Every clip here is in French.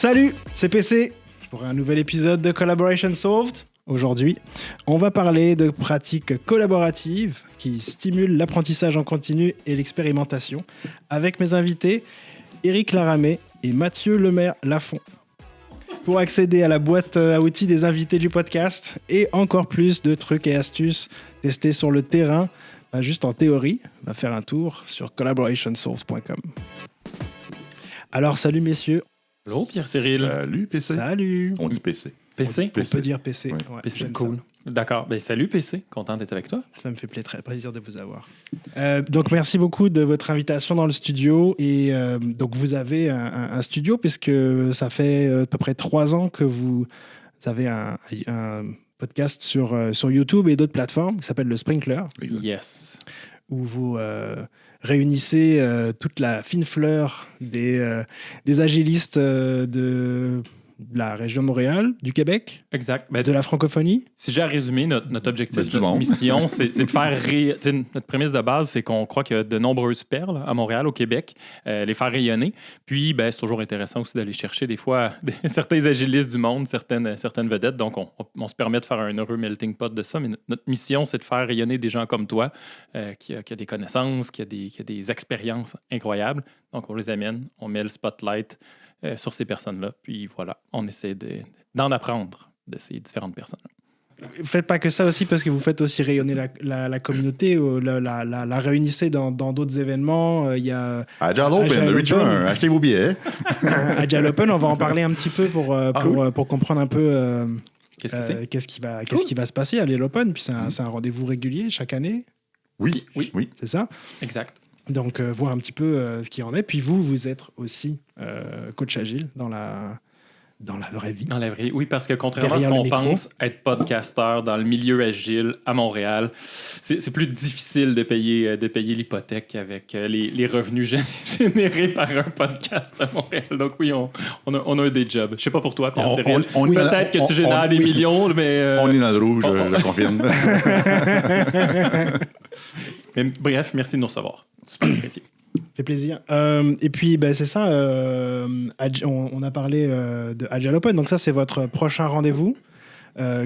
Salut, c'est PC pour un nouvel épisode de Collaboration Solved. Aujourd'hui, on va parler de pratiques collaboratives qui stimulent l'apprentissage en continu et l'expérimentation avec mes invités Éric Laramé et Mathieu Lemaire-Lafont. Pour accéder à la boîte à outils des invités du podcast et encore plus de trucs et astuces testés sur le terrain, pas juste en théorie, va faire un tour sur collaborationsolved.com. Alors, salut messieurs. Hello Pierre-Cyril. Salut PC. Salut. On dit PC. PC? On peut dire PC. Oui. Ouais, PC, j'aime cool. ça. D'accord. Ben, salut PC. Content d'être avec toi. Ça me fait très plaisir de vous avoir. Donc, merci beaucoup de votre invitation dans le studio. Et donc, vous avez un studio puisque ça fait à peu près 3 ans que vous avez un podcast sur YouTube et d'autres plateformes qui s'appelle le Sprinkler, Exact. Yes. où vous réunissez toute la fine fleur des agilistes de la région de Montréal, du Québec, Exact. Ben, de la francophonie. si j'ai à résumer, notre objectif, Ben, du notre monde. mission, c'est de faire notre prémisse de base, c'est qu'on croit qu'il y a de nombreuses perles à Montréal, au Québec, les faire rayonner. Puis, ben, c'est toujours intéressant aussi d'aller chercher des fois certains agilistes du monde, certaines vedettes. Donc, on se permet de faire un heureux melting pot de ça. Mais notre mission, c'est de faire rayonner des gens comme toi, qui a des connaissances, qui a des expériences incroyables. Donc, on les amène, on met le spotlight sur ces personnes-là. Puis voilà, on essaie d'en apprendre de ces différentes personnes. Faites pas que ça aussi, parce que vous faites aussi rayonner la communauté, la réunissez dans d'autres événements. Il y a Agile Open, Agile le Return, Open. achetez vos billets. Agile Open, on va en parler un petit peu pour comprendre un peu Qu'est-ce que c'est? qu'est-ce qui va se passer à l'Agile Open. Puis c'est un rendez-vous régulier chaque année, Oui, Oui. oui. c'est ça? Exact. Donc, voir un petit peu ce qu'il en est. Puis vous êtes aussi coach agile dans la vraie vie. Dans la vraie... Oui, parce que contrairement à ce Derrière le qu'on micro. pense, être podcasteur dans le milieu agile à Montréal, c'est plus difficile de payer l'hypothèque avec les revenus générés par un podcast à Montréal. Donc oui, on a des jobs. Je sais pas pour toi, Pierre-Cyril. on est dans- Peut-être que tu génères on- des millions, mais... On est dans le rouge, je confirme. mais bref, merci de nous recevoir. Super apprécié. Fait plaisir. Et puis, ben, c'est ça. On a parlé de Agile Open. Donc, ça, c'est votre prochain rendez-vous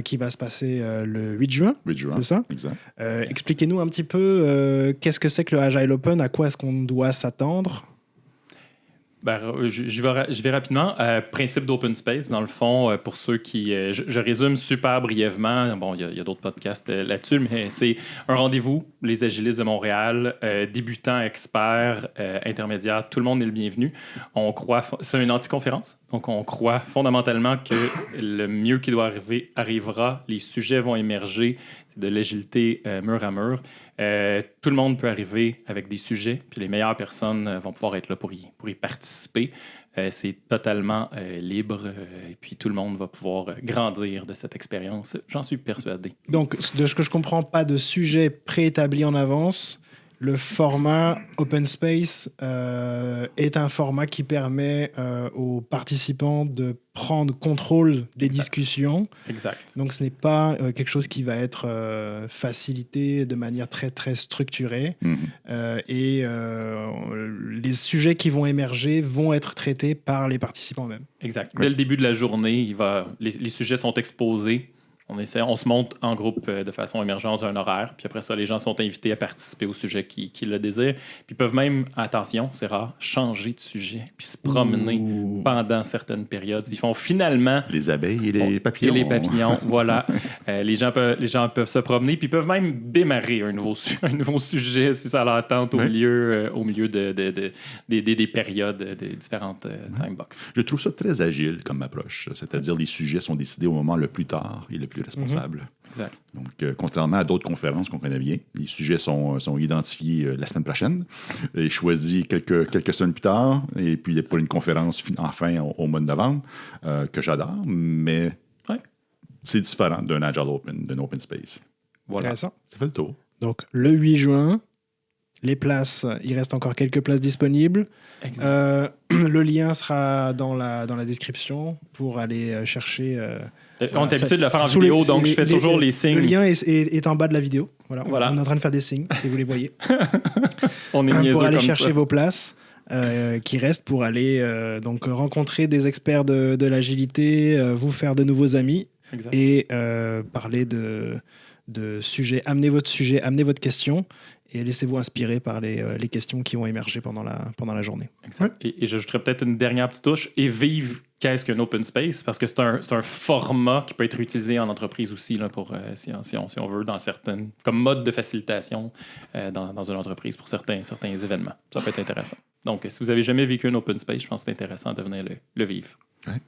qui va se passer le 8 juin. C'est ça? Exact. Expliquez-nous un petit peu qu'est-ce que c'est que le Agile Open, à quoi est-ce qu'on doit s'attendre? Ben, je vais rapidement. Principe d'open space, dans le fond, pour ceux qui... je résume super brièvement. Bon, il y a d'autres podcasts là-dessus, mais c'est un rendez-vous, les agilistes de Montréal, débutants, experts, intermédiaires, tout le monde est le bienvenu. On croit... C'est une anti-conférence, donc on croit fondamentalement que le mieux qui doit arriver arrivera. Les sujets vont émerger. C'est de l'agilité mur à mur. Tout le monde peut arriver avec des sujets, puis les meilleures personnes vont pouvoir être là pour y participer. C'est totalement libre, et puis tout le monde va pouvoir grandir de cette expérience. J'en suis persuadé. Donc, de ce que je comprends, pas de sujet préétabli en avance. Le format Open Space est un format qui permet aux participants de prendre contrôle des discussions. Exact. Donc, ce n'est pas quelque chose qui va être facilité de manière très, très structurée. Et les sujets qui vont émerger vont être traités par les participants eux-mêmes. Exact. Oui. Dès le début de la journée, les sujets sont exposés. On se monte en groupe de façon émergente un horaire, puis après ça, les gens sont invités à participer au sujet qu'ils le désirent. Puis ils peuvent même, attention, c'est rare, changer de sujet, puis se promener pendant certaines périodes. Ils font finalement... Les abeilles et les papillons. Et les papillons, voilà. Les gens peuvent se promener, puis ils peuvent même démarrer un nouveau sujet si ça leur tente au milieu des périodes, des différentes time box. Je trouve ça très agile comme approche. C'est-à-dire les sujets sont décidés au moment le plus tard et le plus responsable. Exact. Donc, contrairement à d'autres conférences qu'on connaît bien, les sujets sont identifiés la semaine prochaine et choisis quelques semaines plus tard. Et puis, pour une conférence enfin au mois de novembre, que j'adore, mais c'est différent d'un Agile Open, d'un Open Space. Voilà. Intéressant. Ça fait le tour. Donc, le 8 juin, les places, il reste encore quelques places disponibles. Le lien sera dans la description pour aller chercher... on est habitué de le faire en sous vidéo, donc je fais toujours les signes. Le lien est en bas de la vidéo. Voilà. Voilà. On est en train de faire des signes, si vous les voyez. On est niaiseux pour aller comme chercher ça. vos places. qui reste pour aller donc rencontrer des experts de l'agilité, vous faire de nouveaux amis Exact. et parler de sujets. Amenez votre question et laissez-vous inspirer par les questions qui vont émerger pendant la journée. Exact. Et j'ajouterais peut-être une dernière petite touche. Et vive qu'est-ce qu'un open space, parce que c'est un format qui peut être utilisé en entreprise aussi, là, pour, si on veut, dans certaines, comme mode de facilitation dans une entreprise pour certains événements. Ça peut être intéressant. Donc, si vous n'avez jamais vécu un open space, je pense que c'est intéressant de venir le vivre. Ouais.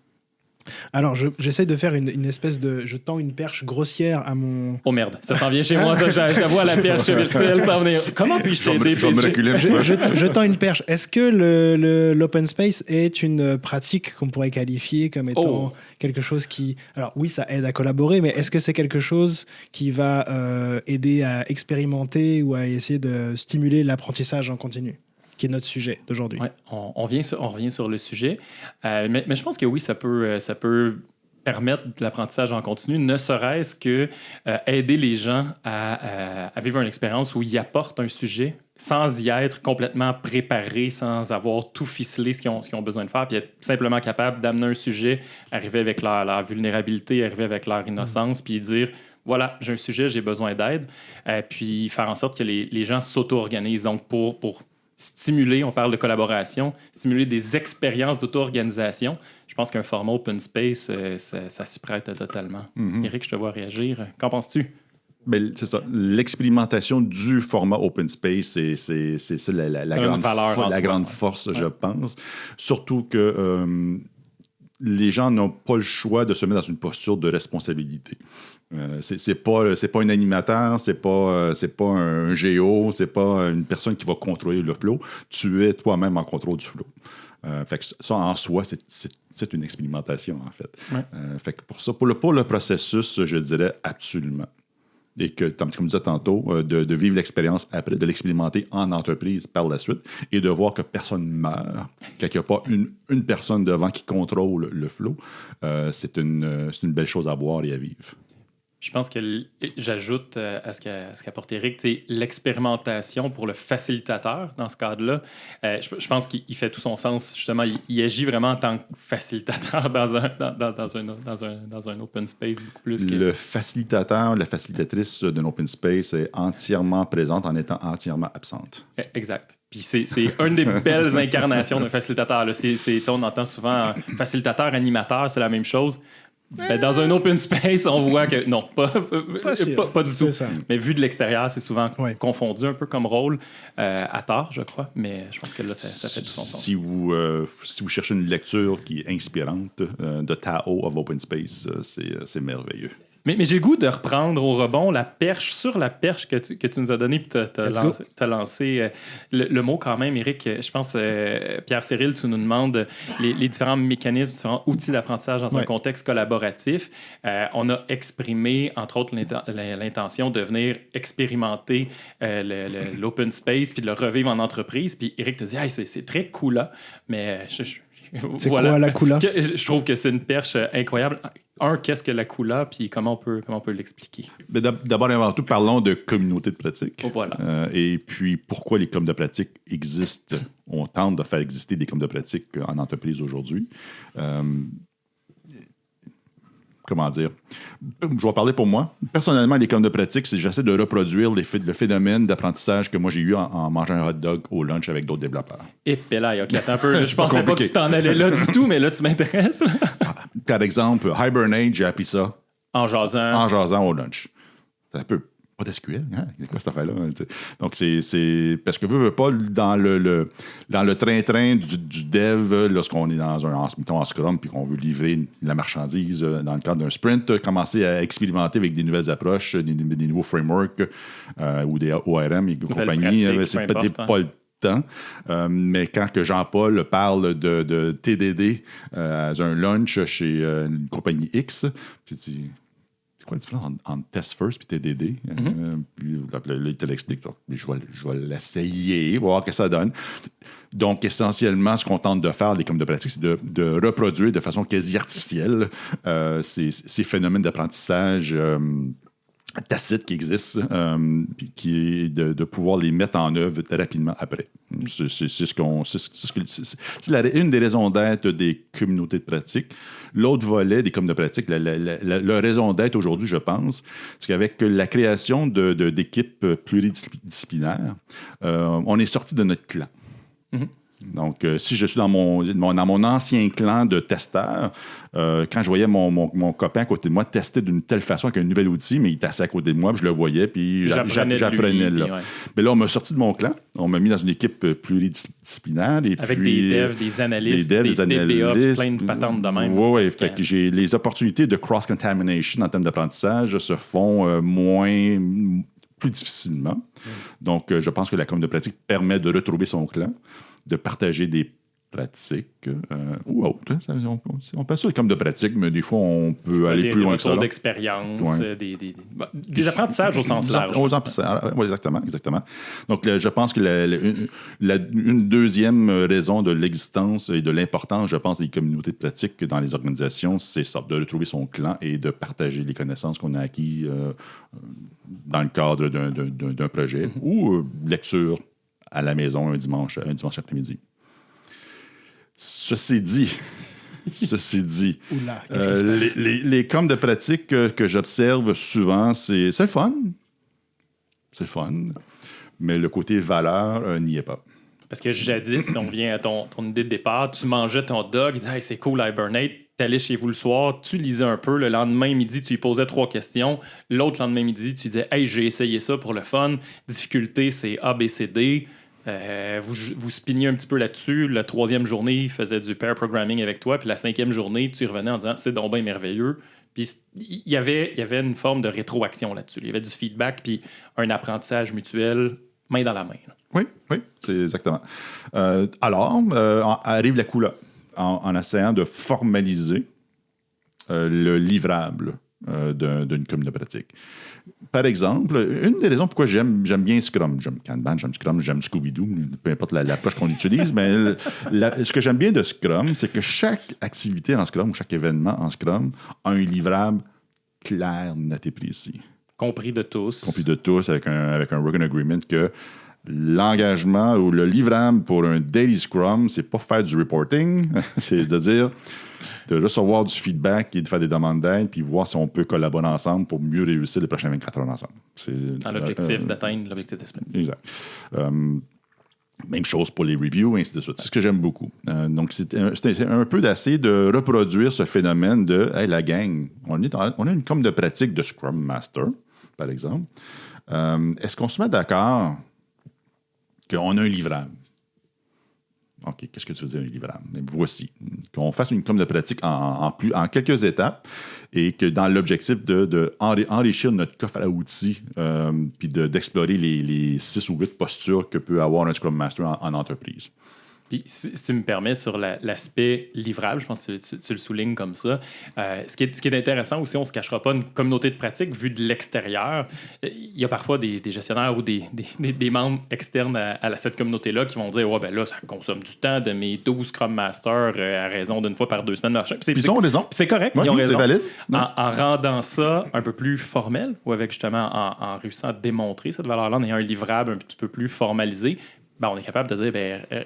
Alors, j'essaie de faire une espèce de... Je tends une perche grossière à mon... Oh merde, ça s'en vient chez moi, ça. Je la vois à la perche virtuelle s'en venir. Comment puis-je t'aider, Je vais me PC? reculer un petit peu. Je tends une perche. Est-ce que l'open space est une pratique qu'on pourrait qualifier comme étant quelque chose qui... Alors oui, ça aide à collaborer, mais est-ce que c'est quelque chose qui va aider à expérimenter ou à essayer de stimuler l'apprentissage en continu, qui est notre sujet d'aujourd'hui? Ouais, on revient sur le sujet. Mais je pense que oui, ça peut permettre de l'apprentissage en continu, ne serait-ce que aider les gens à vivre une expérience où ils apportent un sujet sans y être complètement préparés, sans avoir tout ficelé ce qu'ils ont besoin de faire, puis être simplement capable d'amener un sujet, arriver avec leur vulnérabilité, arriver avec leur innocence, puis dire... Voilà, j'ai un sujet, j'ai besoin d'aide. Puis faire en sorte que les gens s'auto-organisent. Donc, pour stimuler, on parle de collaboration, stimuler des expériences d'auto-organisation, je pense qu'un format open space, ça s'y prête totalement. Éric, je te vois réagir. Qu'en penses-tu? Ben, c'est ça. L'expérimentation du format open space, c'est ça la grande force, je pense. Surtout que les gens n'ont pas le choix de se mettre dans une posture de responsabilité. C'est pas un animateur, c'est pas un géo, c'est pas une personne qui va contrôler le flow. Tu es toi-même en contrôle du flow. Fait que ça, en soi, c'est une expérimentation, en fait. Ouais. Fait que pour le processus, je dirais absolument. Et que, comme je disais tantôt, de vivre l'expérience après, de l'expérimenter en entreprise par la suite et de voir que personne ne meurt, qu'il n'y a pas une personne devant qui contrôle le flow, c'est une belle chose à voir et à vivre. Je pense que j'ajoute à ce qu'apporte Éric, l'expérimentation pour le facilitateur dans ce cadre-là. Je pense qu'il fait tout son sens. Justement, il agit vraiment en tant que facilitateur dans un open space beaucoup plus que... Le facilitateur, la facilitatrice d'un open space est entièrement présente en étant entièrement absente. Exact. Puis c'est une des belles incarnations d'un facilitateur. Là. On entend souvent facilitateur, animateur, c'est la même chose. Ben, dans un open space, on voit que non, pas du tout. Ça. Mais vu de l'extérieur, c'est souvent confondu un peu comme rôle, à tort, je crois. Mais je pense que là, ça fait tout son sens. Si vous cherchez une lecture qui est inspirante de Tao of Open Space, c'est merveilleux. Mais j'ai le goût de reprendre au rebond la perche que tu nous as donnée, puis tu as lancé le mot quand même, Éric. Je pense, Pierre-Cyril, tu nous demandes les différents mécanismes, différents outils d'apprentissage dans un contexte collaboratif. On a exprimé, entre autres, l'intention de venir expérimenter l'open space puis de le revivre en entreprise. Puis Éric te dit, hey, c'est très cool là, mais c'est quoi la coula? Je trouve que c'est une perche incroyable. Qu'est-ce que la coula, puis comment on peut l'expliquer? Mais d'abord et avant tout, parlons de communauté de pratique. Voilà. Et puis, pourquoi les clubs de pratique existent? On tente de faire exister des clubs de pratique en entreprise aujourd'hui. Comment dire? Je vais parler pour moi. Personnellement, les clubs de pratique, c'est j'essaie de reproduire le phénomène d'apprentissage que moi j'ai eu en mangeant un hot dog au lunch avec d'autres développeurs. Et là, OK, attends un peu. Je pensais pas que tu t'en allais là du tout, mais là, tu m'intéresses. Par exemple, Hibernate, j'ai appris ça. En jasant au lunch. C'est un peu... Pas d'SQL, hein? C'est quoi cette affaire-là? Donc, c'est... Parce que veux pas, dans le train-train du dev, lorsqu'on est mettons en Scrum puis qu'on veut livrer la marchandise dans le cadre d'un sprint, commencer à expérimenter avec des nouvelles approches, des nouveaux frameworks ou des ORM et compagnie, c'est peut-être pas le temps. Mais quand que Jean-Paul parle de TDD à un lunch chez une compagnie X, puis tu dis... C'est quoi la différence entre Test First et TDD? Puis là, il te l'explique. Je vais l'essayer, voir ce que ça donne. Donc, essentiellement, ce qu'on tente de faire, les clubs de pratique, c'est de reproduire de façon quasi artificielle ces phénomènes d'apprentissage tacite qui existe, puis qui est de pouvoir les mettre en œuvre rapidement après. C'est une des raisons d'être des communautés de pratique. L'autre volet des communautés de pratique, la raison d'être aujourd'hui, je pense, c'est qu'avec la création d'équipes pluridisciplinaires, on est sorti de notre clan. Mm-hmm. Donc, si je suis dans mon ancien clan de testeurs, quand je voyais mon copain à côté de moi tester d'une telle façon avec un nouvel outil, mais il était assis à côté de moi, puis je le voyais, puis j'apprenais là. Ouais. Mais là, on m'a sorti de mon clan, on m'a mis dans une équipe pluridisciplinaire. Avec des devs, des analystes, des BA, plein de patentes de même. Oui, fait que les opportunités de cross-contamination en termes d'apprentissage se font plus difficilement. Donc, je pense que la communauté de pratique permet de retrouver son clan, de partager des pratiques ou autres. On peut ça comme de pratique, mais des fois, on peut aller plus loin que ça. Des retours d'expérience, des apprentissages au sens large. Oui, exactement. Donc, je pense que une deuxième raison de l'existence et de l'importance, je pense, des communautés de pratique dans les organisations, c'est ça, de retrouver son clan et de partager les connaissances qu'on a acquises dans le cadre d'un projet ou lecture à la maison un dimanche après-midi. Ceci dit, Oula, qu'est-ce qui se passe? les coms de pratique que j'observe souvent, c'est le fun. C'est le fun. Mais le côté valeur n'y est pas. Parce que jadis, si on revient à ton idée de départ, tu mangeais ton dog, tu disais hey, c'est cool Hibernate, t'allais chez vous le soir, tu lisais un peu, le lendemain midi, tu lui posais 3 questions, l'autre lendemain midi, tu disais hey, j'ai essayé ça pour le fun, difficulté c'est A, B, C, D. Vous spiniez un petit peu là-dessus. La 3e journée, il faisait du pair programming avec toi. Puis la 5e journée, tu y revenais en disant c'est donc bien merveilleux. Puis il y avait une forme de rétroaction là-dessus. Il y avait du feedback puis un apprentissage mutuel main dans la main. Là. Oui, c'est exactement. Alors, arrive la coula en essayant de formaliser le livrable d'une communauté de pratique. Par exemple, une des raisons pourquoi j'aime bien Scrum, j'aime Kanban, j'aime Scrum, j'aime Scooby-Doo, peu importe l'approche qu'on utilise, mais ce que j'aime bien de Scrum, c'est que chaque activité en Scrum ou chaque événement en Scrum a un livrable clair, net et précis. Compris de tous, avec un working agreement que l'engagement ou le livrable pour un daily Scrum, c'est pas faire du reporting, c'est-à-dire de recevoir du feedback et de faire des demandes d'aide puis voir si on peut collaborer ensemble pour mieux réussir les prochaines 24 heures ensemble. Dans l'objectif d'atteindre l'objectif de semaine. Exact. Même chose pour les reviews, et ainsi de suite. C'est ce que j'aime beaucoup. Donc, c'est un peu d'essayer de reproduire ce phénomène de hey, la gang, on a une com de pratique de Scrum Master, par exemple. Est-ce qu'on se met d'accord qu'on a un livrable? OK, qu'est-ce que tu veux dire, un livrable? Voici. Qu'on fasse une com de pratique en quelques étapes et que dans l'objectif d'enrichir notre coffre à outils puis d'explorer les 6 ou 8 postures que peut avoir un Scrum Master en entreprise. Puis, si tu me permets, sur l'aspect livrable, je pense que tu le soulignes comme ça. Ce qui est intéressant aussi, on ne se cachera pas, une communauté de pratique vue de l'extérieur. Il y a parfois des gestionnaires ou des membres externes à cette communauté-là qui vont dire ouais, ben là, ça consomme du temps de mes 12 Scrum Masters à raison d'une fois par 2 semaines. Puis ils ont raison. C'est correct, ouais, ils ont raison. C'est valide. En rendant ça un peu plus formel ou avec justement en réussissant à démontrer cette valeur-là, en ayant un livrable un petit peu plus formalisé. Ben, on est capable de dire,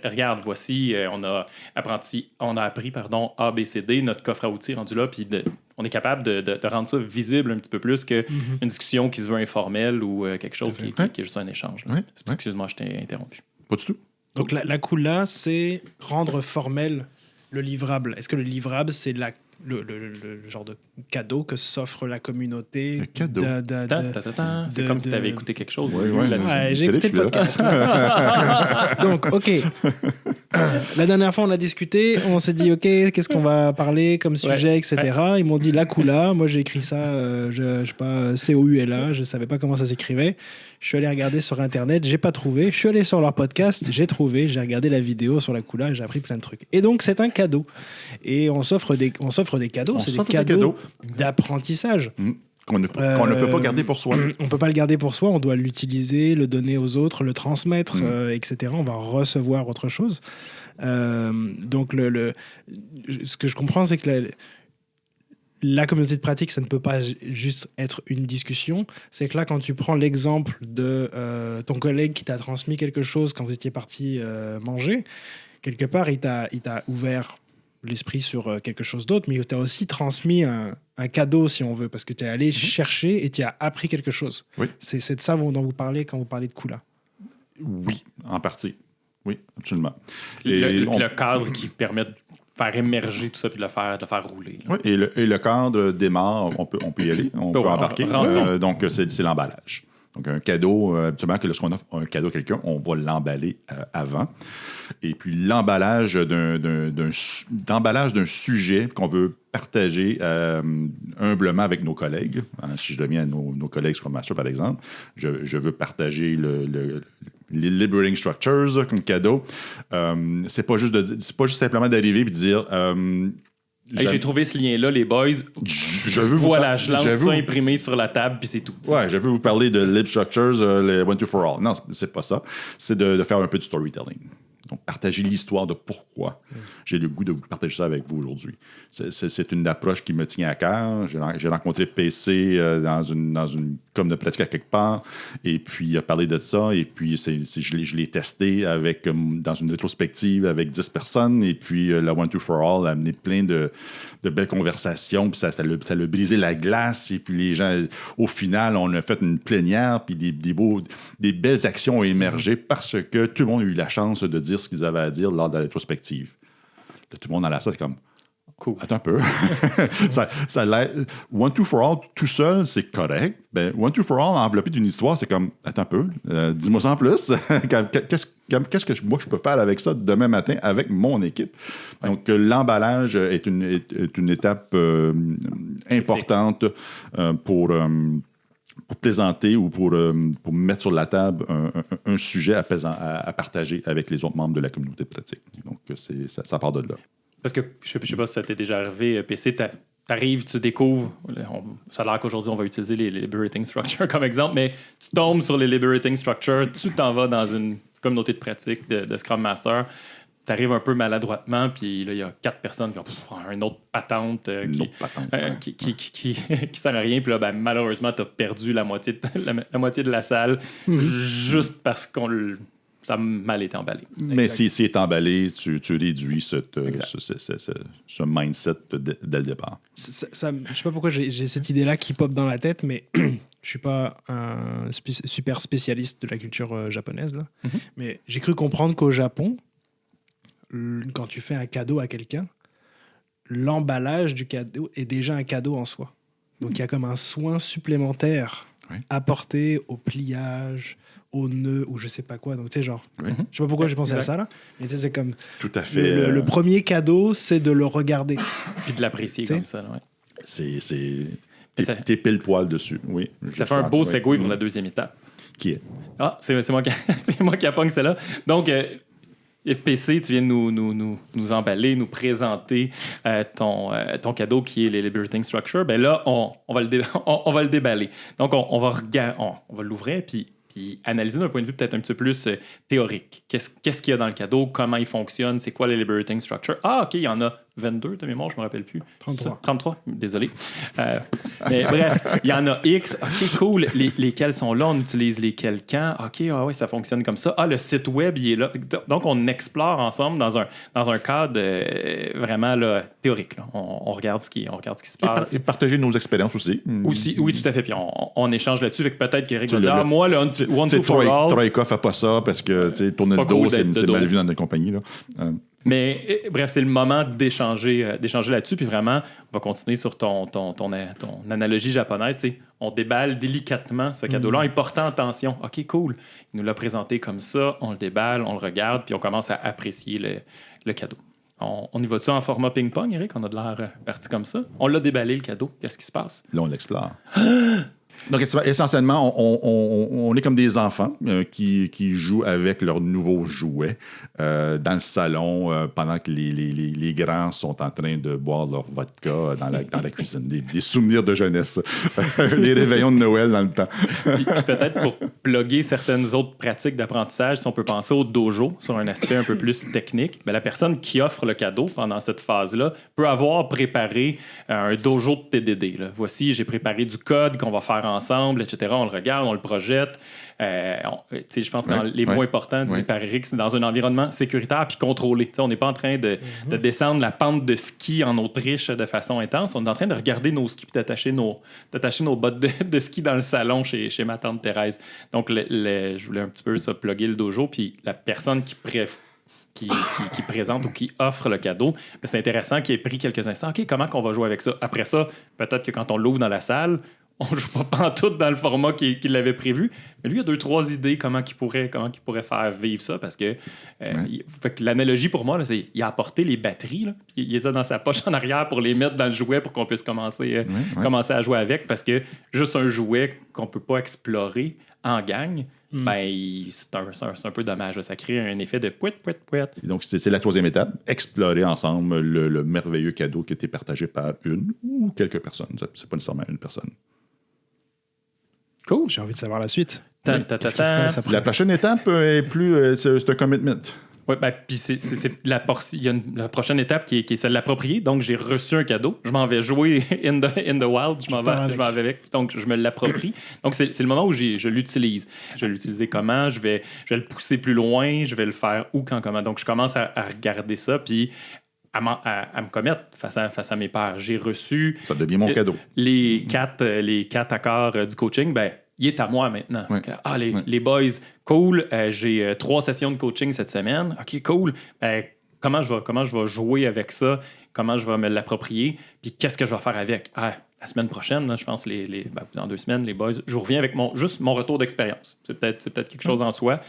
regarde, voici, on a appris A, B, C, D, notre coffre à outils rendu là, puis on est capable de rendre ça visible un petit peu plus qu'une discussion qui se veut informelle ou quelque chose qui est juste un échange. Oui. Excuse-moi, je t'ai interrompu. Pas du tout. Donc la coula, c'est rendre formel le livrable. Est-ce que le livrable, c'est le genre de cadeau que s'offre la communauté? Le cadeau. C'est comme si tu avais écouté quelque chose. Ouais, j'ai écouté le podcast. Donc, OK. La dernière fois, on a discuté. On s'est dit, OK, qu'est-ce qu'on va parler comme sujet, etc. Ils m'ont dit la coula. Moi, j'ai écrit ça, je sais pas, C-O-U-L-A. Je savais pas comment ça s'écrivait. Je suis allé regarder sur Internet. J'ai pas trouvé. Je suis allé sur leur podcast. J'ai trouvé. J'ai regardé la vidéo sur la coula. J'ai appris plein de trucs. Et donc, c'est un cadeau. Et on s'offre des cadeaux. C'est des cadeaux d'apprentissage. Qu'on ne peut pas garder pour soi. On ne peut pas le garder pour soi, on doit l'utiliser, le donner aux autres, le transmettre, etc. On va recevoir autre chose. Donc, ce que je comprends, c'est que la communauté de pratique, ça ne peut pas juste être une discussion. C'est que là, quand tu prends l'exemple de ton collègue qui t'a transmis quelque chose quand vous étiez parti manger, quelque part, il t'a ouvert l'esprit sur quelque chose d'autre, mais il t'a aussi transmis un cadeau, si on veut, parce que tu es allé chercher et tu as appris quelque chose. Oui. C'est de ça dont vous parlez quand vous parlez de Kula. Oui, en partie. Oui, absolument. Le cadre qui permet de faire émerger tout ça puis de le faire rouler. Oui, et le cadre démarre, on peut y aller, on peut embarquer. Donc, c'est l'emballage. Donc, un cadeau, habituellement, que lorsqu'on offre un cadeau à quelqu'un, on va l'emballer avant. Et puis, l'emballage d'un sujet qu'on veut partager humblement avec nos collègues. Si je deviens nos collègues Scrum Master, par exemple, je veux partager les Liberating Structures comme cadeau. C'est pas juste simplement d'arriver et de dire... j'ai trouvé ce lien-là, les boys. Je lance ça imprimé sur la table, puis c'est tout. Ouais, je veux vous parler de Lib Structures, les One, Two, For All. Non, c'est pas ça. C'est de faire un peu de storytelling. Donc, partager l'histoire de pourquoi j'ai le goût de vous partager ça avec vous aujourd'hui. C'est une approche qui me tient à cœur. J'ai rencontré PC dans une com de pratique à quelque part, et puis il a parlé de ça, et puis je l'ai testé dans une rétrospective avec 10 personnes, et puis la One, Two, For All a amené plein de belles conversations, puis ça a brisé la glace, et puis les gens, au final, on a fait une plénière, puis des belles actions ont émergé parce que tout le monde a eu la chance de dire ce qu'ils avaient à dire lors de la rétrospective. Là, tout le monde dans la salle, comme cool. Attends un peu. ça One, Two, For All, tout seul, c'est correct. Ben, One, Two, For All, enveloppé d'une histoire, c'est comme, attends un peu, dis-moi ça en plus. Qu'est-ce que moi, je peux faire avec ça demain matin avec mon équipe? Ouais. Donc, l'emballage est une étape importante pour présenter ou pour mettre sur la table un sujet à partager avec les autres membres de la communauté de pratique. Donc, ça part de là. Parce que, je sais pas si ça t'est déjà arrivé, PC, t'arrives, tu découvres, ça a l'air qu'aujourd'hui, on va utiliser les Liberating Structures comme exemple, mais tu tombes sur les Liberating Structures, tu t'en vas dans une communauté de pratique de Scrum Master, t'arrives un peu maladroitement, puis là, il y a 4 personnes qui ont une autre patente qui sert à rien, puis là, ben, malheureusement, t'as perdu la moitié de la salle juste parce ça a mal été emballé. Mais si c'est emballé, tu réduis ce mindset dès le départ. Je sais pas pourquoi j'ai cette idée-là qui pop dans la tête, mais je suis pas un super spécialiste de la culture japonaise, là. Mais j'ai cru comprendre qu'au Japon, quand tu fais un cadeau à quelqu'un, l'emballage du cadeau est déjà un cadeau en soi. Donc il y a comme un soin supplémentaire apporté au pliage, au nœud ou je sais pas quoi. Donc tu sais, genre, je sais pas pourquoi j'ai pensé à ça là, mais tu sais, c'est comme tout à fait. Le premier cadeau, c'est de le regarder puis de l'apprécier comme ça. Ouais. T'es pile poil dessus. Oui. Ça fait un beau segue pour la deuxième étape. Qui est c'est moi qui appogne celle-là. Donc PC, tu viens de nous emballer, nous présenter ton cadeau qui est les Liberating Structure. Ben là, on va le déballer. Donc, on va l'ouvrir puis analyser d'un point de vue peut-être un petit peu plus théorique. Qu'est-ce qu'il y a dans le cadeau? Comment il fonctionne? C'est quoi les Liberating Structure? Ah, OK, il y en a 22 de mémoire, je ne me rappelle plus. 33, désolé. Mais bref, il y en a X. OK, cool. Lesquels sont là? On utilise lesquels quand? OK, oui, ça fonctionne comme ça. Ah, le site web, il est là. Donc, on explore ensemble dans un cadre vraiment là, théorique. Là. On regarde ce qui se passe. Et partager nos expériences aussi. Oui, tout à fait. Puis on échange là-dessus. Fait que peut-être qu'Éric va dire, moi, le One, Two, For All... Troika fait pas ça parce que tourner le dos, c'est mal vu dans notre compagnie. Là. Mais bref, c'est le moment d'échanger là-dessus. Puis vraiment, on va continuer sur ton analogie japonaise. T'sais. On déballe délicatement ce cadeau-là en portant attention. OK, cool. Il nous l'a présenté comme ça. On le déballe, on le regarde, puis on commence à apprécier le cadeau. On y va-tu en format ping-pong, Eric? On a de l'air parti comme ça. On l'a déballé, le cadeau. Qu'est-ce qui se passe? Là, on l'explore. Donc, essentiellement, on est comme des enfants qui jouent avec leurs nouveaux jouets dans le salon pendant que les grands sont en train de boire leur vodka dans la cuisine. Des souvenirs de jeunesse. Les réveillons de Noël dans le temps. Puis peut-être pour plugger certaines autres pratiques d'apprentissage, si on peut penser au dojo sur un aspect un peu plus technique, mais la personne qui offre le cadeau pendant cette phase-là peut avoir préparé un dojo de TDD. Là. Voici, j'ai préparé du code qu'on va faire ensemble, etc. On le regarde, on le projette. Je pense que dans les mots importants du Paréric, c'est dans un environnement sécuritaire puis contrôlé. T'sais, on n'est pas en train de descendre la pente de ski en Autriche de façon intense. On est en train de regarder nos skis et d'attacher nos bottes de ski dans le salon chez ma tante Thérèse. Donc, je voulais un petit peu ça, plugger le dojo. Puis la personne qui présente ou qui offre le cadeau, c'est intéressant qu'il ait pris quelques instants. OK, comment qu'on va jouer avec ça? Après ça, peut-être que quand on l'ouvre dans la salle, on ne joue pas pantoute dans le format qu'il avait prévu. Mais lui, il a 2-3 idées comment il pourrait faire vivre ça. Parce que, fait que l'analogie pour moi, là, c'est qu'il a apporté les batteries. Là, il les a dans sa poche en arrière pour les mettre dans le jouet pour qu'on puisse commencer à jouer avec. Parce que juste un jouet qu'on ne peut pas explorer en gang, c'est un peu dommage. Ça crée un effet de pouet. Donc, c'est la 3e étape. Explorer ensemble le merveilleux cadeau qui a été partagé par une ou quelques personnes. C'est pas nécessairement une personne. Cool. J'ai envie de savoir la suite. La prochaine étape est plus... c'est un commitment. Oui, puis il y a la prochaine étape qui est celle de l'approprier. Donc, j'ai reçu un cadeau. Je m'en vais jouer in the wild. Je m'en vais avec. Donc, je me l'approprie. Donc, c'est le moment où je l'utilise. Je vais l'utiliser comment? Je vais le pousser plus loin. Je vais le faire où, quand, comment. Donc, je commence à regarder ça. Puis... à me commettre face à mes pairs. J'ai reçu... Ça devient mon cadeau. Les quatre accords du coaching, il est à moi maintenant. Ouais. Les boys, cool, j'ai 3 sessions de coaching cette semaine. OK, cool. Comment je vais jouer avec ça? Comment je vais me l'approprier? Puis qu'est-ce que je vais faire avec? La semaine prochaine, là, je pense, dans 2 semaines, les boys, je reviens avec mon retour d'expérience. C'est peut-être quelque chose en soi.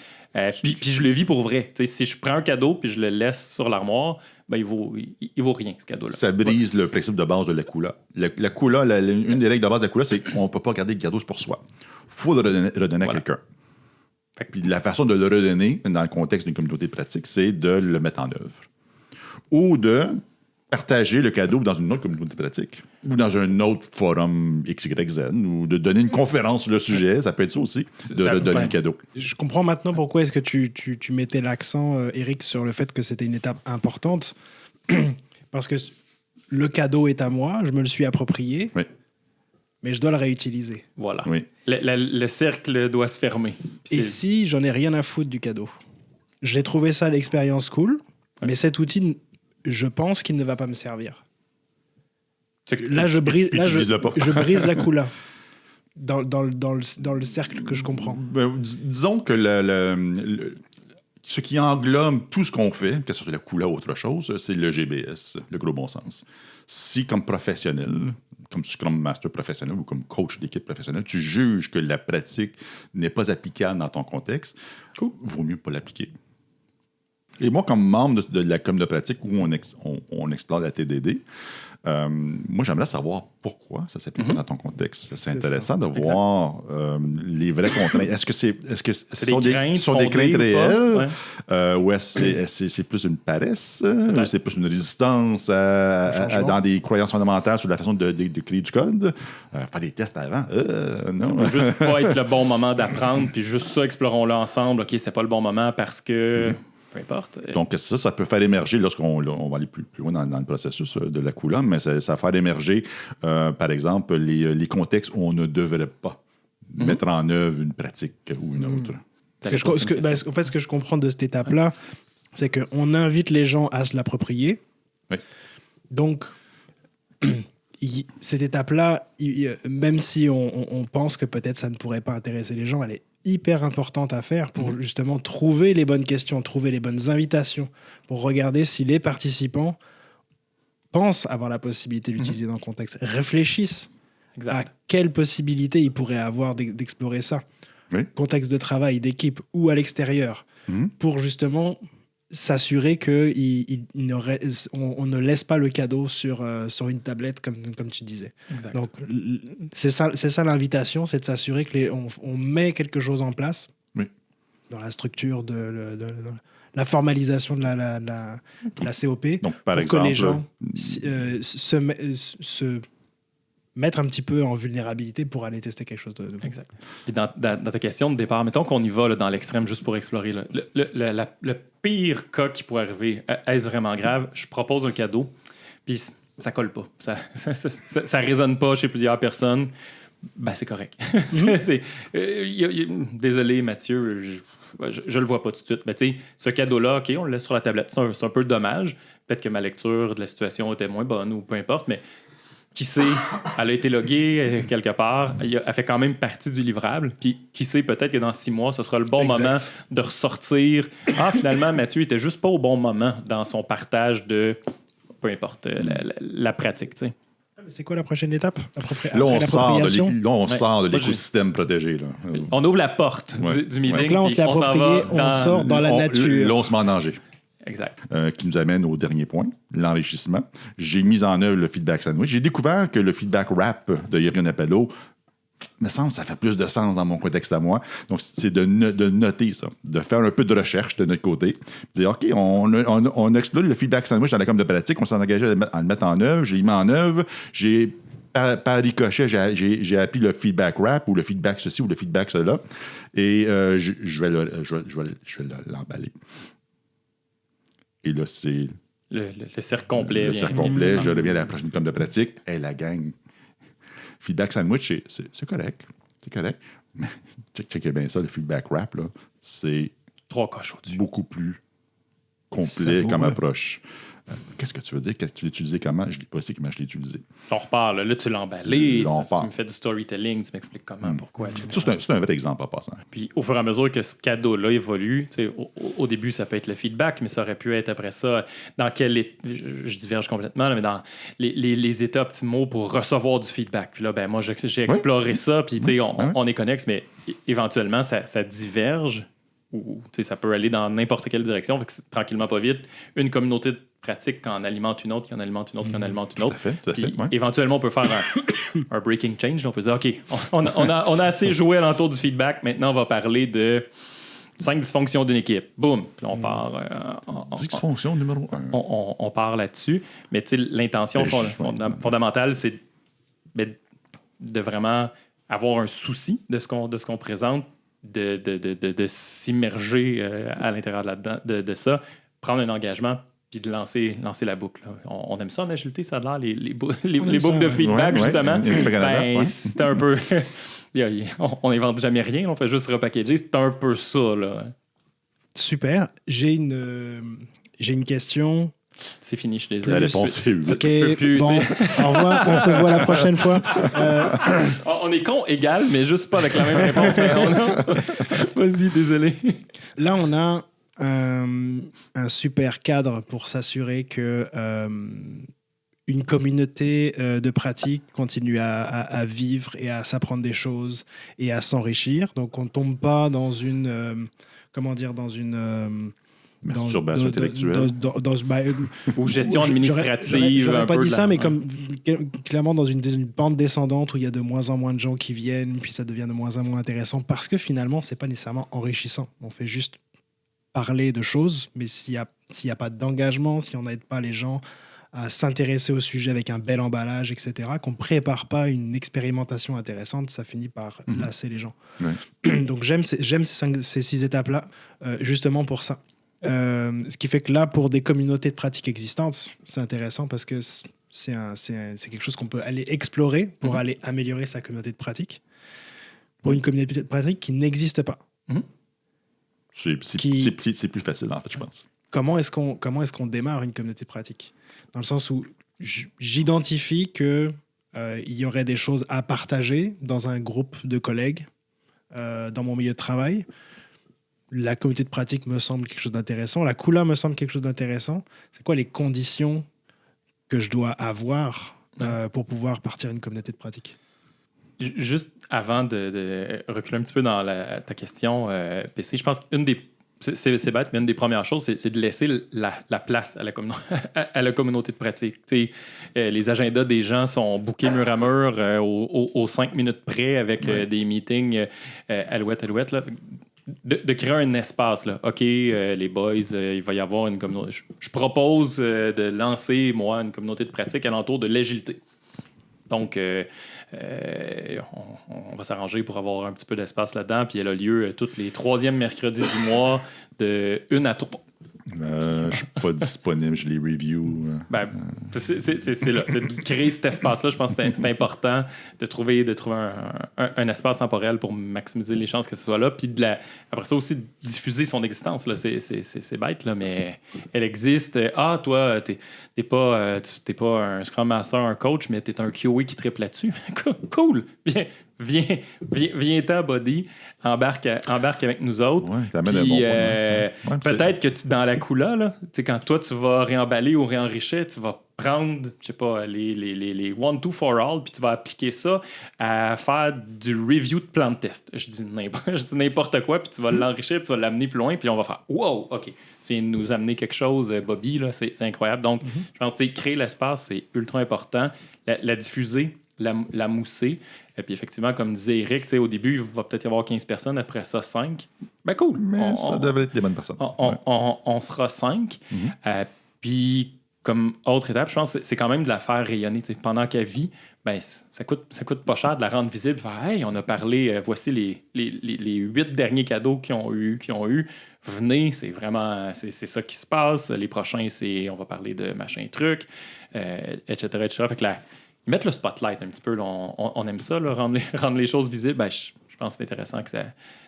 Puis je le vis pour vrai. T'sais, si je prends un cadeau puis je le laisse sur l'armoire, il vaut rien, ce cadeau-là. Ça brise le principe de base de la Kula. La Kula, une des règles de base de la Kula, c'est qu'on ne peut pas garder le cadeau pour soi. Il faut le redonner à quelqu'un. Puis la façon de le redonner, dans le contexte d'une communauté pratique, c'est de le mettre en œuvre. Ou de partager le cadeau dans une autre communauté pratique, ou dans un autre forum XYZ, ou de donner une conférence sur le sujet, ça peut être ça aussi, de redonner le cadeau. Je comprends maintenant pourquoi est-ce que tu mettais l'accent, Eric, sur le fait que c'était une étape importante, parce que le cadeau est à moi, je me le suis approprié, mais je dois le réutiliser. Voilà. Oui. Le cercle doit se fermer. Et si j'en ai rien à foutre du cadeau? J'ai trouvé ça l'expérience cool, mais cet outil... je pense qu'il ne va pas me servir. Là, je brise la Kula dans le cercle que je comprends. Disons que ce qui englobe tout ce qu'on fait, que ce soit la Kula ou autre chose, c'est le GBS, le gros bon sens. Si, comme professionnel, comme Scrum Master professionnel ou comme coach d'équipe professionnelle, tu juges que la pratique n'est pas applicable dans ton contexte, vaut mieux pas l'appliquer. Et moi, comme membre de la com de pratique où on explore la TDD, moi, j'aimerais savoir pourquoi ça s'applique dans ton contexte. C'est intéressant de voir les vraies contraintes. Est-ce que ce sont des craintes réelles ou c'est plus une paresse? C'est plus une résistance dans des croyances fondamentales sur la façon de créer du code? Faire des tests avant? Non. Ça peut juste pas être le bon moment d'apprendre, puis juste ça, explorons-le ensemble. OK, c'est pas le bon moment parce que... Peu importe. Donc, ça peut faire émerger, lorsqu'on va aller plus loin dans le processus de la Kula, mais ça va faire émerger, par exemple, les contextes où on ne devrait pas mettre en œuvre une pratique ou une autre. En fait, ce que je comprends de cette étape-là, c'est qu'on invite les gens à se l'approprier. Oui. Donc, cette étape-là, même si on pense que peut-être ça ne pourrait pas intéresser les gens, elle est hyper importante à faire pour justement trouver les bonnes questions, trouver les bonnes invitations, pour regarder si les participants pensent avoir la possibilité d'utiliser dans le contexte, réfléchissent à quelle possibilité ils pourraient avoir d'explorer ça. Contexte de travail, d'équipe ou à l'extérieur, pour justement s'assurer qu'on ne laisse pas le cadeau sur une tablette, comme tu disais. Exact. Donc, c'est ça l'invitation, c'est de s'assurer qu'on met quelque chose en place dans la structure de la formalisation de la COP, Donc, par pour exemple, que les gens se mettre un petit peu en vulnérabilité pour aller tester quelque chose de nouveau. Exact. Et dans ta question de départ, mettons qu'on y va là, dans l'extrême juste pour explorer. Là. Le pire cas qui pourrait arriver, est-ce vraiment grave? Je propose un cadeau, puis ça colle pas. Ça résonne pas chez plusieurs personnes. Ben, c'est correct. Désolé, Mathieu, je le vois pas tout de suite. Mais tu sais, ce cadeau-là, OK, on le laisse sur la tablette. C'est un peu dommage. Peut-être que ma lecture de la situation était moins bonne ou peu importe, mais qui sait, elle a été loguée quelque part, elle fait quand même partie du livrable, puis qui sait, peut-être que dans 6 mois, ce sera le bon moment de ressortir. Ah, finalement, Mathieu était juste pas au bon moment dans son partage de, peu importe, la pratique, tu sais. C'est quoi la prochaine étape? Là, on sort de l'écosystème protégé. Là. On ouvre la porte du meeting. Donc là, on se l'approprie, on sort dans la nature. Là, on se met en danger. Exact. Qui nous amène au dernier point, l'enrichissement. J'ai mis en œuvre le feedback sandwich. J'ai découvert que le feedback wrap de Jürgen Appelo, me semble, ça fait plus de sens dans mon contexte à moi. Donc, c'est de noter ça, de faire un peu de recherche de notre côté, de dire, OK, on explore le feedback sandwich dans la com de pratique, on s'est engagé à le mettre en œuvre, j'ai mis en œuvre, j'ai par ricochet, j'ai appris le feedback wrap ou le feedback ceci ou le feedback cela, et je vais l'emballer. Et là, c'est... Le cercle complet. Le cercle complet. Je reviens à la prochaine com de pratique. Hey, la gang. Feedback sandwich, c'est correct. C'est correct. Mais checkez bien ça, le feedback wrap, là, c'est 3 coches au-dessus. Beaucoup plus complet comme approche. Qu'est-ce que tu veux dire? Que tu l'as utilisé comment? Je ne l'ai pas dit comment je l'ai utilisé. On repart. Là, tu l'as emballé. Tu me fais du storytelling. Tu m'expliques comment, pourquoi. Ça, c'est un vrai exemple en passant. Puis, au fur et à mesure que ce cadeau-là évolue, au début, ça peut être le feedback, mais ça aurait pu être après ça, dans quel... Je diverge complètement, là, mais dans les états optimaux pour recevoir du feedback. Puis là, ben, moi, j'ai exploré ça, puis on est connexe, mais éventuellement, ça diverge. Ou ça peut aller dans n'importe quelle direction. Fait que tranquillement, pas vite, une communauté de pratique qui en alimente une autre, qui en alimente une autre, qui en alimente une autre. Tout à fait. Éventuellement, on peut faire un breaking change. On peut dire, OK, on a assez joué alentour du feedback. Maintenant, on va parler de 5 dysfonctions d'une équipe. Boum! Puis là, on part... Dysfonction numéro 1. On part là-dessus. Mais l'intention fondamentale, c'est de vraiment avoir un souci de ce qu'on présente, de s'immerger à l'intérieur de ça, prendre un engagement puis de lancer la boucle. Là. On aime ça en agilité, ça a l'air, les boucles de feedback, justement. C'est un peu... on n'invente jamais rien, on fait juste repackager. C'est un peu ça, là. Super. J'ai une question... C'est fini, je suis désolé. La réponse est oui. OK, bon, au revoir, on se voit la prochaine fois. On est con égal, mais juste pas avec la même réponse. Vas-y, désolé. Là, on a un super cadre pour s'assurer que une communauté de pratique continue à vivre et à s'apprendre des choses et à s'enrichir. Donc, on ne tombe pas dans une... masturbation intellectuelle. Ou gestion administrative. J'aurais pas dit ça, mais comme clairement dans une pente descendante où il y a de moins en moins de gens qui viennent, puis ça devient de moins en moins intéressant parce que finalement, c'est pas nécessairement enrichissant. On fait juste parler de choses, mais s'il y a pas d'engagement, si on n'aide pas les gens à s'intéresser au sujet avec un bel emballage, etc., qu'on prépare pas une expérimentation intéressante, ça finit par lasser les gens. Ouais. Donc j'aime ces 6 étapes-là, justement pour ça. Ce qui fait que là, pour des communautés de pratiques existantes, c'est intéressant parce que c'est quelque chose qu'on peut aller explorer pour aller améliorer sa communauté de pratique. Pour une communauté de pratique qui n'existe pas. C'est plus facile, en fait, je pense. Comment est-ce qu'on démarre une communauté de pratique? Dans le sens où j'identifie qu'il y aurait des choses à partager dans un groupe de collègues, dans mon milieu de travail. La communauté de pratique me semble quelque chose d'intéressant. La Kula me semble quelque chose d'intéressant. C'est quoi les conditions que je dois avoir pour pouvoir partir une communauté de pratique? Juste avant de reculer un petit peu dans ta question, PC, je pense qu'une des c'est bête, mais une des premières choses, c'est de laisser la place à la communauté de pratique. Les agendas des gens sont bookés mur à mur aux 5 minutes près avec des meetings alouette. Là. De créer un espace. Là. OK, les boys, il va y avoir une communauté. Je propose de lancer, moi, une communauté de pratique alentour de l'agilité. Donc, on va s'arranger pour avoir un petit peu d'espace là-dedans. Puis elle a lieu tous les 3e mercredis du mois de 1 à 3. Je suis pas disponible, je les review. C'est là. C'est de créer cet espace-là. Je pense que c'est important de trouver un espace temporel pour maximiser les chances que ce soit là. Puis après ça aussi, diffuser son existence. Là. C'est bête, là, mais elle existe. Ah, toi, t'es pas un Scrum Master, un coach, mais t'es un QA qui triple là-dessus. Cool! Viens-t'en, buddy. Embarque avec nous autres. Ouais, t'amènes un bon point. Peut-être que dans la coula, là, quand toi, tu vas réemballer ou réenrichir, tu vas prendre, je sais pas, les one, two, for all, puis tu vas appliquer ça à faire du review de plan de test. Je dis n'importe quoi, puis tu vas l'enrichir, puis tu vas l'amener plus loin, puis on va faire « Wow, OK, tu viens de nous amener quelque chose, Bobby, là, c'est incroyable. » Donc, je pense que créer l'espace, c'est ultra important. La diffuser, la mousser. Et puis effectivement, comme disait Eric, au début, il va peut-être y avoir 15 personnes, après ça, 5. Ben cool. Mais ça devrait être des bonnes personnes. On sera 5. Puis, comme autre étape, je pense que c'est quand même de la faire rayonner. Pendant qu'elle vit, ben, ça coûte pas cher de la rendre visible. Faire, hey, on a parlé, voici les 8 derniers cadeaux qu'ils ont eu. Venez, c'est vraiment, c'est ça qui se passe. Les prochains, on va parler de machin truc, etc. Fait que mettre le spotlight un petit peu, là, on aime ça, là, rendre les choses visibles. Ben, je pense que c'est intéressant que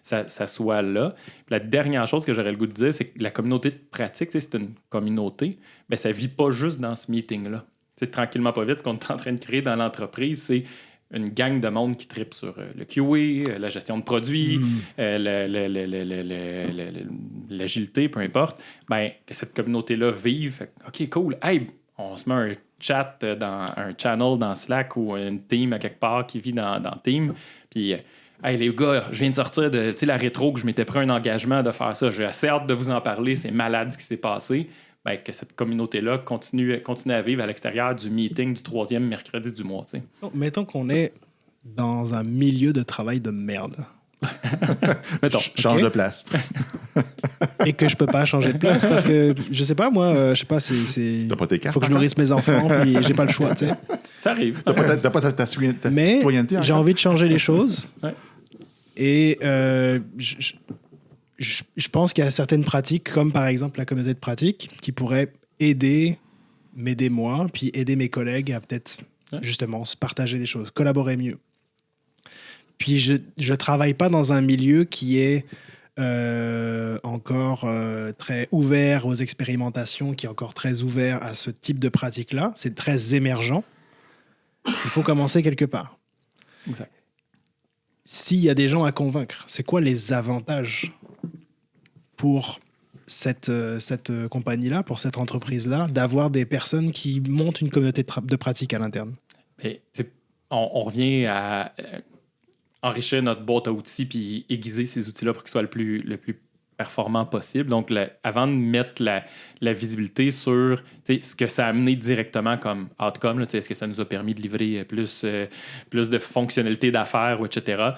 ça soit là. Puis la dernière chose que j'aurais le goût de dire, c'est que la communauté de pratique, c'est une communauté, ben, ça ne vit pas juste dans ce meeting-là. Tranquillement, pas vite, ce qu'on est en train de créer dans l'entreprise, c'est une gang de monde qui tripe sur le QA, la gestion de produits, l'agilité, peu importe. Ben, que cette communauté-là vive. OK, cool. Hey, on se met un chat dans un channel dans Slack ou une team à quelque part qui vit dans Team. Puis, hey les gars, je viens de sortir de la rétro que je m'étais pris un engagement de faire ça. J'ai assez hâte de vous en parler. C'est malade ce qui s'est passé. Ben, que cette communauté-là continue à vivre à l'extérieur du meeting du 3e mercredi du mois. Donc, mettons qu'on est dans un milieu de travail de merde. Change de place. Et que je peux pas changer de place parce que je sais pas, moi, je sais pas, T'as pas tes cartes. faut que je nourrisse mes enfants puis j'ai pas le choix, tu sais. Ça arrive. T'as pas ta citoyenneté. Mais j'ai envie de changer les choses. Ouais. Et je pense qu'il y a certaines pratiques, comme par exemple la communauté de pratique, qui pourraient m'aider moi, puis aider mes collègues à peut-être justement se partager des choses, collaborer mieux. Puis je travaille pas dans un milieu qui est encore très ouvert aux expérimentations, qui est encore très ouvert à ce type de pratique-là. C'est très émergent. Il faut commencer quelque part. Exact. S'il y a des gens à convaincre, c'est quoi les avantages pour cette compagnie-là, pour cette entreprise-là, d'avoir des personnes qui montent une communauté de pratique à l'interne? Mais, on revient à enrichir notre boîte à outils puis aiguiser ces outils-là pour qu'ils soient le plus performant possible. Donc, avant de mettre la visibilité sur ce que ça a amené directement comme outcome, là, est-ce que ça nous a permis de livrer plus de fonctionnalités d'affaires, etc.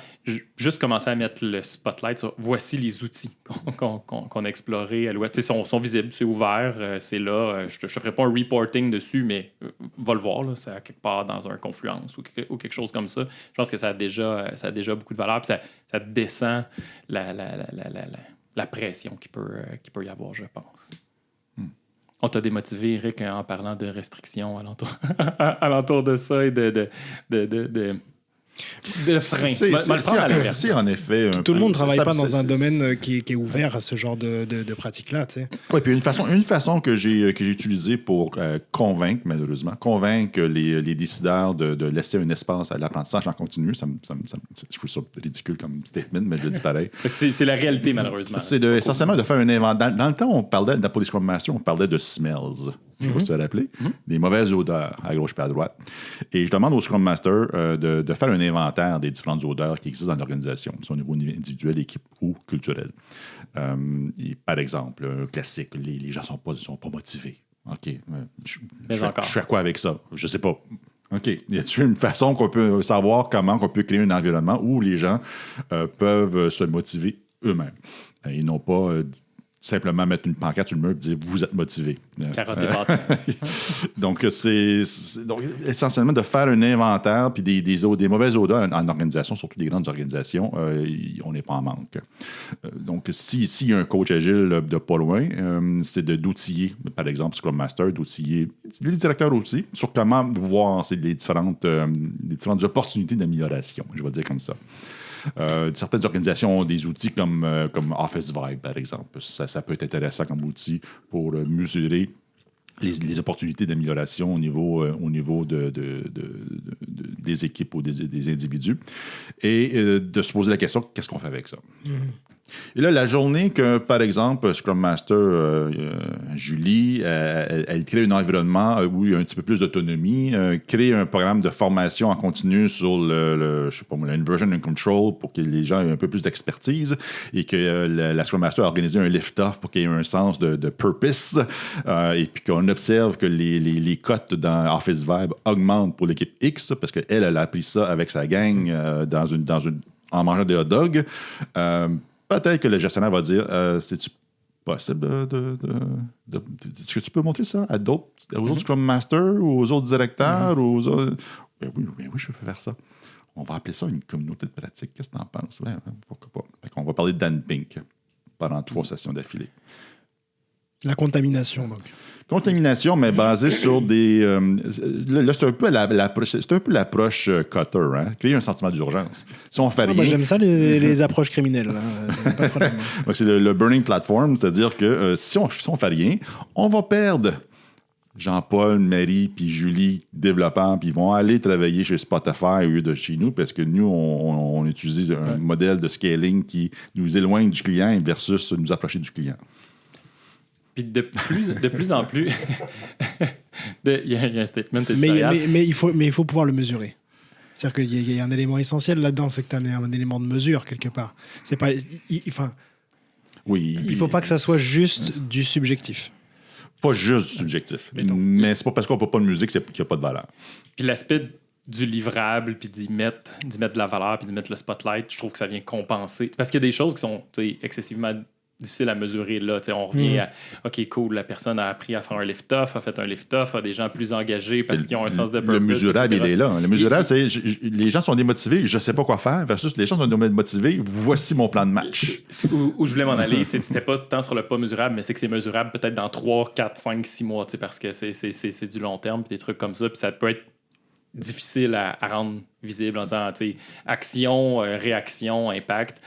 Juste commencer à mettre le spotlight sur voici les outils qu'on a explorés à l'ouest. Ils sont visibles, c'est ouvert, c'est là. Je ne te ferai pas un reporting dessus, mais va le voir. Là, c'est à quelque part dans un Confluence ou quelque chose comme ça. Je pense que ça a déjà beaucoup de valeur. Puis ça descend la pression qu'il peut y avoir, je pense. On t'a démotivé, Eric, en parlant de restrictions alentour de ça et de freins. C'est en effet... Tout le monde ne travaille pas dans un domaine qui est ouvert à ce genre de pratiques-là. Oui, puis une façon que j'ai utilisée pour convaincre les décideurs de laisser un espace à l'apprentissage en continu, je trouve ça ridicule comme statement, mais je le dis pareil. C'est la réalité, malheureusement. C'est essentiellement de faire un inventaire. Dans le temps, on parlait, pour les Scrum Masters, on parlait de smells. Je ne sais pas si tu vas rappeler. Des mauvaises odeurs à gauche et à droite. Et je demande au Scrum Master de faire un inventaire des différentes odeurs qui existent dans l'organisation, soit au niveau individuel, équipe ou culturel. Par exemple, un classique, les gens ne sont pas motivés. OK. Je fais quoi avec ça? Je ne sais pas. OK. Y a-t-il une façon qu'on peut savoir comment on peut créer un environnement où les gens peuvent se motiver eux-mêmes? Ils n'ont pas simplement mettre une pancarte sur le mur et dire « Vous êtes motivé ». Carotte et bâton. Donc, donc, essentiellement, de faire un inventaire puis des mauvaises odeurs en organisation, surtout des grandes organisations, on n'est pas en manque. Donc, s'il y a un coach agile de pas loin, c'est d'outiller, par exemple, Scrum Master, d'outiller les directeurs aussi sur comment voir les différentes opportunités d'amélioration, je vais dire comme ça. Certaines organisations ont des outils comme Office Vibe, par exemple. Ça peut être intéressant comme outil pour mesurer les opportunités d'amélioration au niveau des équipes ou des individus et de se poser la question, qu'est-ce qu'on fait avec ça? Et là, la journée que, par exemple, Scrum Master Julie, elle crée un environnement où il y a un petit peu plus d'autonomie, crée un programme de formation en continu sur je sais pas moi, l'inversion and control pour que les gens aient un peu plus d'expertise et que la Scrum Master a organisé un lift-off pour qu'il y ait un sens de purpose et puis qu'on observe que les cotes dans Office Vibe augmentent pour l'équipe X parce qu'elle a appris ça avec sa gang en mangeant des hot dogs. Peut-être que le gestionnaire va dire c'est-tu possible est-ce que tu peux montrer ça aux autres Scrum Masters ou aux autres directeurs ou aux autres... oui, je peux faire ça. On va appeler ça une communauté de pratique. Qu'est-ce que tu en penses? Ouais, pourquoi pas? On va parler de Dan Pink pendant 3 sessions d'affilée. La contamination, donc. Contamination, mais basée sur des... là, c'est un peu l'approche cutter, hein? Créer un sentiment d'urgence. Si on fait rien... Moi, j'aime ça, les approches criminelles. Pas trop donc, c'est le burning platform, c'est-à-dire que si on fait rien, on va perdre Jean-Paul, Marie, puis Julie, développeurs, puis ils vont aller travailler chez Spotify au lieu de chez nous parce que nous, on utilise un modèle de scaling qui nous éloigne du client versus nous approcher du client. Puis de plus en plus, il y a un statement éditorial. Mais il faut pouvoir le mesurer. C'est-à-dire qu'il y a un élément essentiel là-dedans, c'est que tu as un élément de mesure quelque part. C'est pas, il ne faut pas que ça soit juste du subjectif. Pas juste du subjectif. Mais c'est pas parce qu'on ne peut pas de musique qu'il n'y a pas de valeur. Puis l'aspect du livrable, puis d'y mettre de la valeur, puis d'y mettre le spotlight, je trouve que ça vient compenser. Parce qu'il y a des choses qui sont excessivement difficile à mesurer là. On revient à OK, cool, la personne a appris à faire un lift-off, a fait un lift-off, a des gens plus engagés parce qu'ils ont un sens de purpose. Le mesurable, il est là. Le mesurable, c'est les gens sont démotivés, je ne sais pas quoi faire, versus les gens sont démotivés, voici mon plan de match. Où je voulais m'en aller, c'était pas tant sur le pas mesurable, mais c'est que c'est mesurable peut-être dans 3, 4, 5, 6 mois, parce que c'est du long terme, puis des trucs comme ça, puis ça peut être difficile à rendre visible en disant action, réaction, impact.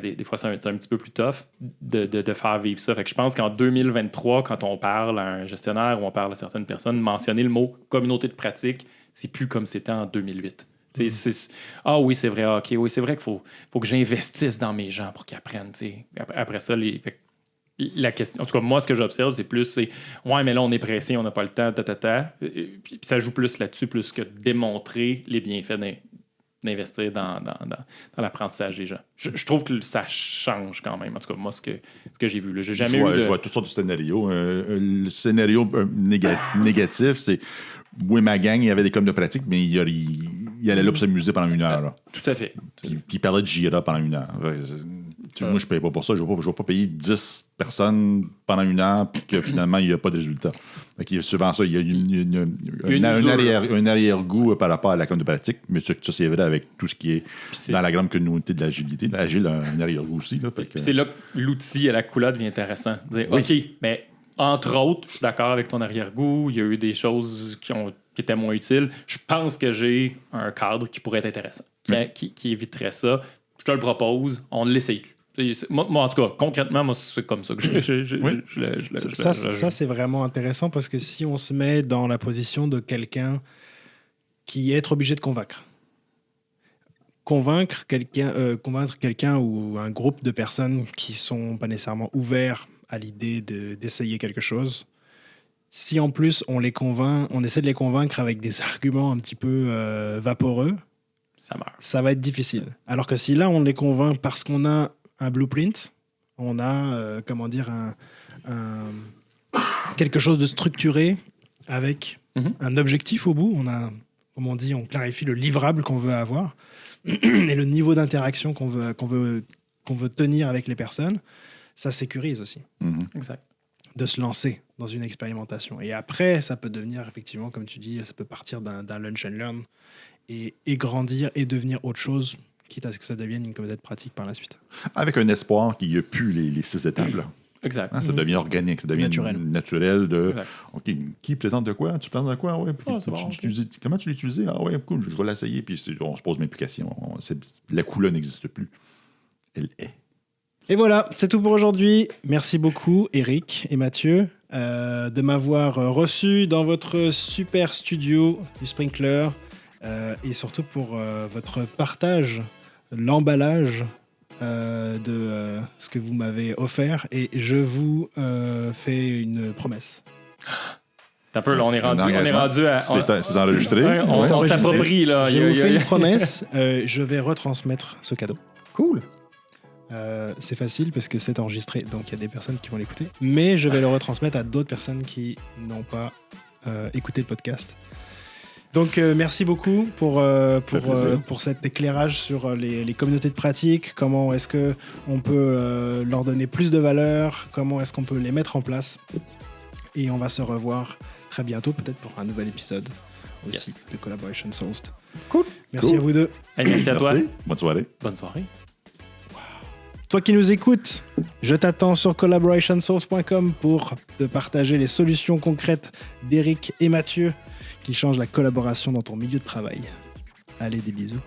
Des fois, c'est un petit peu plus tough de faire vivre ça. Fait que je pense qu'en 2023, quand on parle à un gestionnaire ou on parle à certaines personnes, mentionner le mot communauté de pratique, c'est plus comme c'était en 2008. Oui, c'est vrai, OK, oui, c'est vrai qu'il faut que j'investisse dans mes gens pour qu'ils apprennent. Après ça, la question, en tout cas, moi, ce que j'observe, c'est plus, ouais, mais là, on est pressé, on n'a pas le temps, Puis ça joue plus là-dessus, plus que démontrer les bienfaits d'investir dans l'apprentissage des gens. Je trouve que ça change quand même. En tout cas, moi, ce que j'ai vu. Là, je vois toutes sortes de scénarios. Le scénario négatif, c'est oui, ma gang, il y avait des coms de pratique, mais il allait là pour s'amuser pendant 1 heure. Là. Tout à fait. Puis il parlait de Jira pendant 1 heure. Moi, je ne paye pas pour ça. Je ne vais pas payer 10 personnes pendant 1 heure puis que finalement, il n'y a pas de résultat. Donc, souvent ça, il y a un arrière-goût par rapport à la com de pratique, mais ça c'est vrai avec tout ce qui est dans la grande communauté de l'agilité. L'agile a un arrière-goût aussi. Là, c'est là que l'outil à la coulade devient intéressant. Dire, oui. OK, mais entre autres, je suis d'accord avec ton arrière-goût, il y a eu des choses qui étaient moins utiles. Je pense que j'ai un cadre qui pourrait être intéressant, qui éviterait ça. Je te le propose, on l'essaye-tu. Moi, en tout cas, concrètement, moi, c'est comme ça que ça, c'est vraiment intéressant parce que si on se met dans la position de quelqu'un qui est obligé de convaincre quelqu'un ou un groupe de personnes qui sont pas nécessairement ouverts à l'idée d'essayer quelque chose, Si en plus on essaie de les convaincre avec des arguments un petit peu vaporeux, Ça meurt. ça va être difficile. Alors que si là on les convainc parce qu'on a un blueprint, on a quelque chose de structuré avec un objectif au bout. On a, comme on dit, on clarifie le livrable qu'on veut avoir et le niveau d'interaction qu'on veut tenir avec les personnes. Ça sécurise aussi Exact. de se lancer dans une expérimentation. Et après, ça peut devenir, effectivement, comme tu dis, ça peut partir d'un lunch and learn et grandir et devenir autre chose, quitte à ce que ça devienne une communauté de pratique par la suite. Avec un espoir qu'il n'y ait plus les 6 étapes. Là. Exact. Ça devient organique, ça devient naturel de Exact. OK, qui présente de quoi? Tu présentes de quoi? Ouais, puis c'est bon, comment tu l'utilises? Ah ouais, cool, je vais l'essayer, puis on se pose même plus de questions. La couleur n'existe plus. Elle est. Et voilà, c'est tout pour aujourd'hui. Merci beaucoup, Eric et Mathieu, de m'avoir reçu dans votre super studio du Sprinkler et surtout pour votre partage, l'emballage de ce que vous m'avez offert. Et je vous fais une promesse. Un peu, là, on est rendu à... C'est enregistré. Ouais, on s'approprie, là. Je vous fais une promesse. Je vais retransmettre ce cadeau. Cool. C'est facile parce que c'est enregistré, donc il y a des personnes qui vont l'écouter. Mais je vais le retransmettre à d'autres personnes qui n'ont pas écouté le podcast. Donc merci beaucoup pour cet éclairage sur les communautés de pratique. Comment est-ce qu'on peut leur donner plus de valeur? Comment est-ce qu'on peut les mettre en place? Et on va se revoir très bientôt, peut-être pour un nouvel épisode aussi de Collaboration Solved. Cool. Merci à vous deux. Hey, merci à toi. Bonne soirée. Bonne soirée. Toi qui nous écoutes, je t'attends sur collaborationsolved.com pour te partager les solutions concrètes d'Eric et Mathieu qui changent la collaboration dans ton milieu de travail. Allez, des bisous.